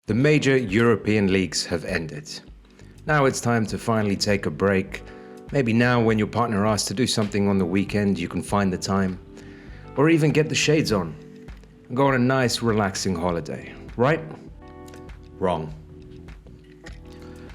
The major European leagues have ended. Now it's time to finally take a break. Maybe now when your partner asks to do something on the weekend, you can find the time. Or even get the shades on and go on a nice relaxing holiday. Right? Wrong.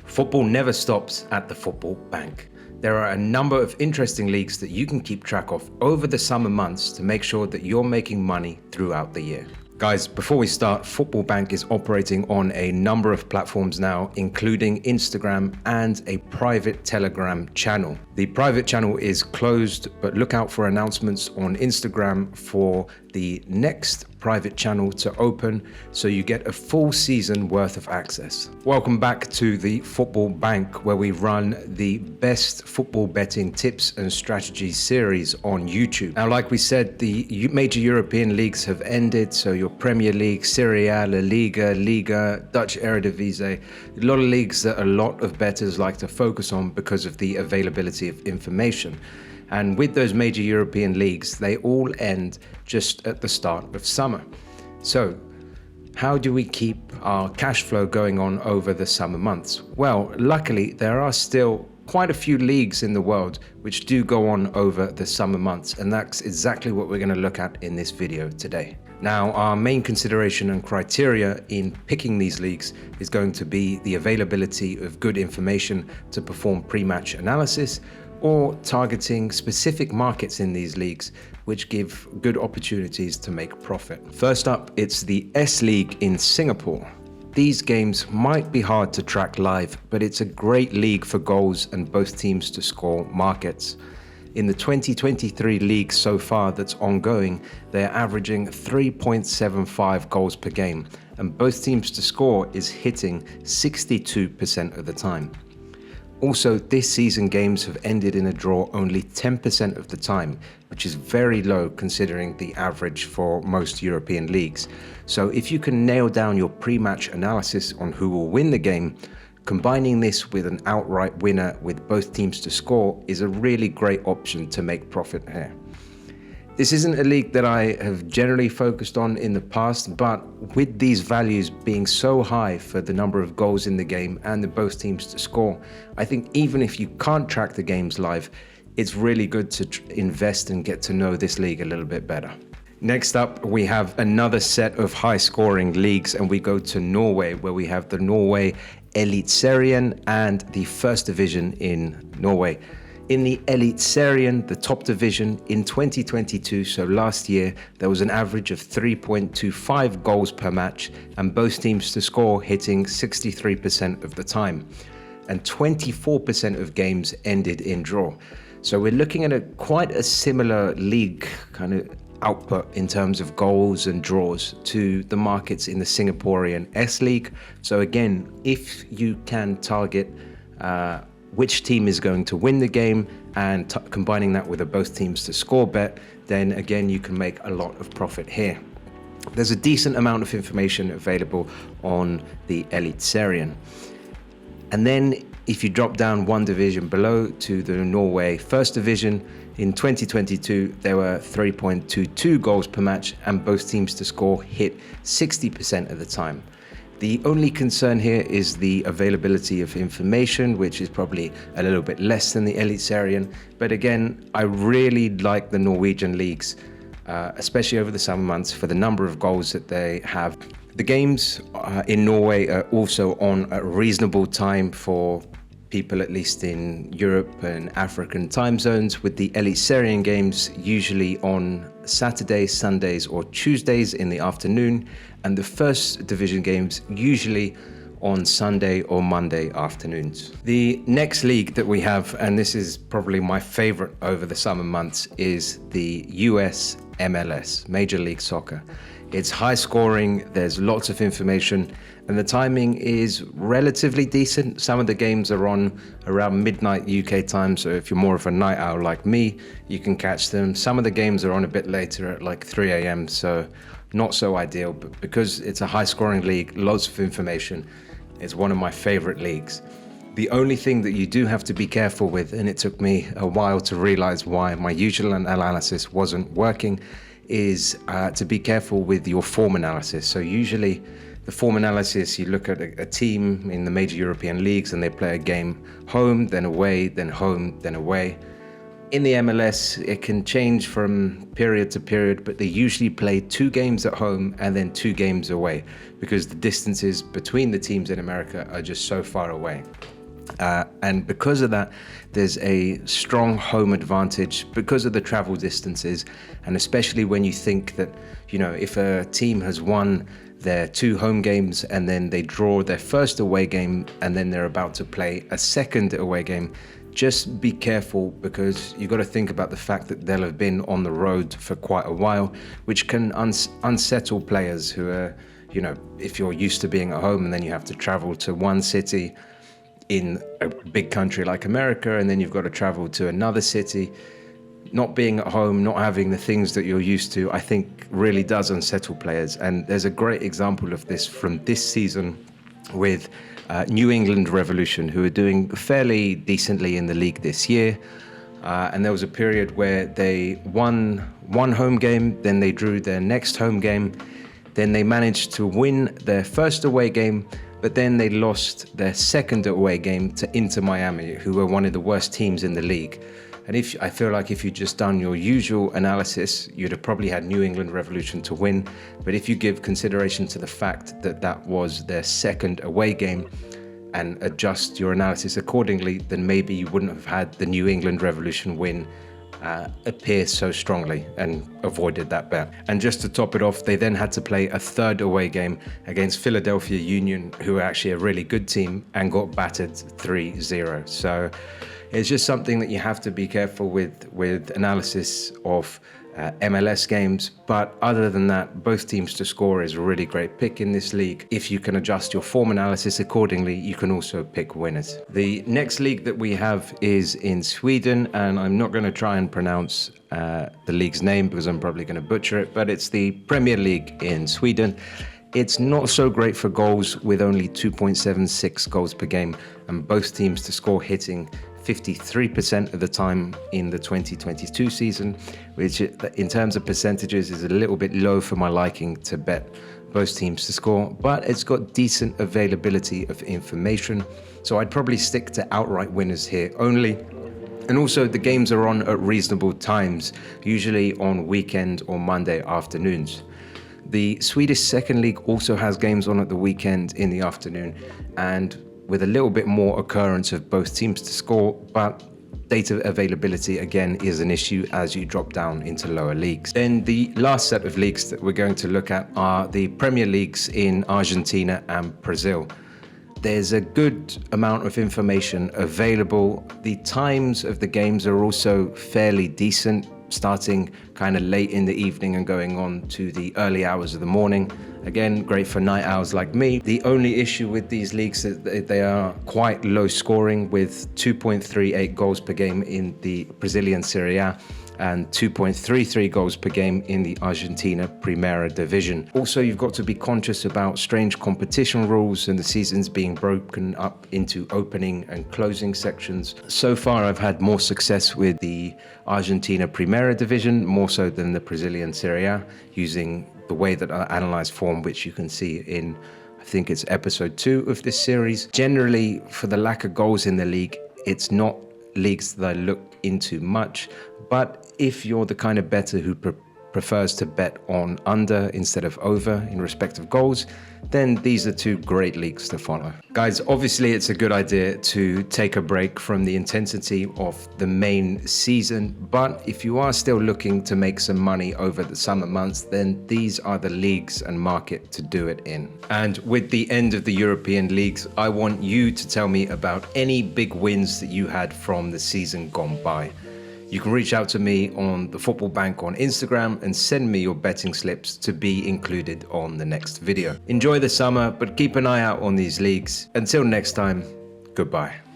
Football never stops at the Football Bank. There are a number of interesting leagues that you can keep track of over the summer months to make sure that you're making money throughout the year. Guys, before we start, Football Bank is operating on a number of platforms now, including Instagram and a private Telegram channel. The private channel is closed, but look out for announcements on Instagram for the next private channel to open so you get a full season worth of access. Welcome back to the Football Bank, where we run the best football betting tips and strategies series on YouTube. Now, like we said, the major European leagues have ended, so your Premier League, Serie A, La Liga, Dutch Eredivisie, a lot of leagues that a lot of bettors like to focus on because of the availability of information. And with those major European leagues, they all end just at the start of summer. So how do we keep our cash flow going on over the summer months? Well, luckily, there are still quite a few leagues in the world which do go on over the summer months, and that's exactly what we're going to look at in this video today. Now, our main consideration and criteria in picking these leagues is going to be the availability of good information to perform pre-match analysis, or targeting specific markets in these leagues which give good opportunities to make profit. First up, it's the S League in Singapore. These games might be hard to track live, but it's a great league for goals and both teams to score markets. In the 2023 league so far that's ongoing, they're averaging 3.75 goals per game, and both teams to score is hitting 62% of the time. Also, this season games have ended in a draw only 10% of the time, which is very low considering the average for most European leagues. So if you can nail down your pre-match analysis on who will win the game, combining this with an outright winner with both teams to score is a really great option to make profit here. This isn't a league that I have generally focused on in the past, but with these values being so high for the number of goals in the game and the both teams to score, I think even if you can't track the games live, it's really good to invest and get to know this league a little bit better. Next up, we have another set of high-scoring leagues, and we go to Norway, where we have the Norway Eliteserien and the First Division in Norway. In the Eliteserien, the top division, in 2022, so last year, there was an average of 3.25 goals per match, and both teams to score hitting 63% of the time. And 24% of games ended in draw. So we're looking at quite a similar league kind of output in terms of goals and draws to the markets in the Singaporean S League. So again, if you can target which team is going to win the game and combining that with a both teams to score bet, then again you can make a lot of profit here. There's a decent amount of information available on the Eliteserien. And then if you drop down one division below to the Norway First Division, in 2022 there were 3.22 goals per match and both teams to score hit 60% of the time. The only concern here is the availability of information, which is probably a little bit less than the Eliteserien. But again, I really like the Norwegian leagues, especially over the summer months, for the number of goals that they have. The games in Norway are also on a reasonable time for people, at least in Europe and African time zones, with the Eliteserien games usually on Saturdays, Sundays or Tuesdays in the afternoon, and the First Division games usually on Sunday or Monday afternoons. The next league that we have, and this is probably my favorite over the summer months, is the US MLS, Major League Soccer. It's high scoring, there's lots of information, and the timing is relatively decent. Some of the games are on around midnight UK time, so if you're more of a night owl like me, you can catch them. Some of the games are on a bit later at like 3 a.m, so not so ideal, but because it's a high scoring league, lots of information, it's one of my favorite leagues. The only thing that you do have to be careful with, and it took me a while to realize why my usual analysis wasn't working, is to be careful with your form analysis. So usually the form analysis, you look at a team in the major European leagues and they play a game home, then away, then home, then away. In the MLS, it can change from period to period, but they usually play 2 games at home and then 2 games away because the distances between the teams in America are just so far away. And because of that, there's a strong home advantage because of the travel distances. And especially when you think that, if a team has won their 2 home games and then they draw their first away game and then they're about to play a second away game, just be careful because you've got to think about the fact that they'll have been on the road for quite a while, which can unsettle players who are, if you're used to being at home and then you have to travel to one city in a big country like America, and then you've got to travel to another city, not being at home, not having the things that you're used to, I think really does unsettle players. And there's a great example of this from this season with New England Revolution, who are doing fairly decently in the league this year. And there was a period where they won one home game, then they drew their next home game, then they managed to win their first away game, but then they lost their second away game to Inter Miami, who were one of the worst teams in the league. And I feel like if you'd just done your usual analysis, you'd have probably had New England Revolution to win. But if you give consideration to the fact that that was their second away game and adjust your analysis accordingly, then maybe you wouldn't have had the New England Revolution win appear so strongly and avoided that bet. And just to top it off, they then had to play a third away game against Philadelphia Union, who are actually a really good team, and got battered 3-0. So it's just something that you have to be careful with analysis of MLS games. But other than that, both teams to score is a really great pick in this league. If you can adjust your form analysis accordingly, you can also pick winners. The next league that we have is in Sweden, and I'm not going to try and pronounce the league's name because I'm probably going to butcher it, but it's the Premier League in Sweden. It's not so great for goals, with only 2.76 goals per game, and both teams to score hitting 53% of the time in the 2022 season, which in terms of percentages is a little bit low for my liking to bet both teams to score, but it's got decent availability of information. So I'd probably stick to outright winners here only. And also the games are on at reasonable times, usually on weekend or Monday afternoons. The Swedish second league also has games on at the weekend in the afternoon, and with a little bit more occurrence of both teams to score, but data availability again is an issue as you drop down into lower leagues. Then the last set of leagues that we're going to look at are the Premier Leagues in Argentina and Brazil. There's a good amount of information available. The times of the games are also fairly decent, starting kind of late in the evening and going on to the early hours of the morning. Again, great for night owls like me. The only issue with these leagues is that they are quite low scoring, with 2.38 goals per game in the Brazilian Serie A and 2.33 goals per game in the Argentina Primera Division. Also, you've got to be conscious about strange competition rules and the seasons being broken up into opening and closing sections. So far, I've had more success with the Argentina Primera Division, more so than the Brazilian Serie A, using the way that I analyze form, which you can see in, I think it's episode 2 of this series. Generally, for the lack of goals in the league, it's not leagues that I look into much, but if you're the kind of bettor who prefers to bet on under instead of over in respect of goals, then these are 2 great leagues to follow. Guys, obviously it's a good idea to take a break from the intensity of the main season, but if you are still looking to make some money over the summer months, then these are the leagues and market to do it in. And with the end of the European leagues, I want you to tell me about any big wins that you had from the season gone by. You can reach out to me on the Football Bank on Instagram and send me your betting slips to be included on the next video. Enjoy the summer, but keep an eye out on these leagues. Until next time, goodbye.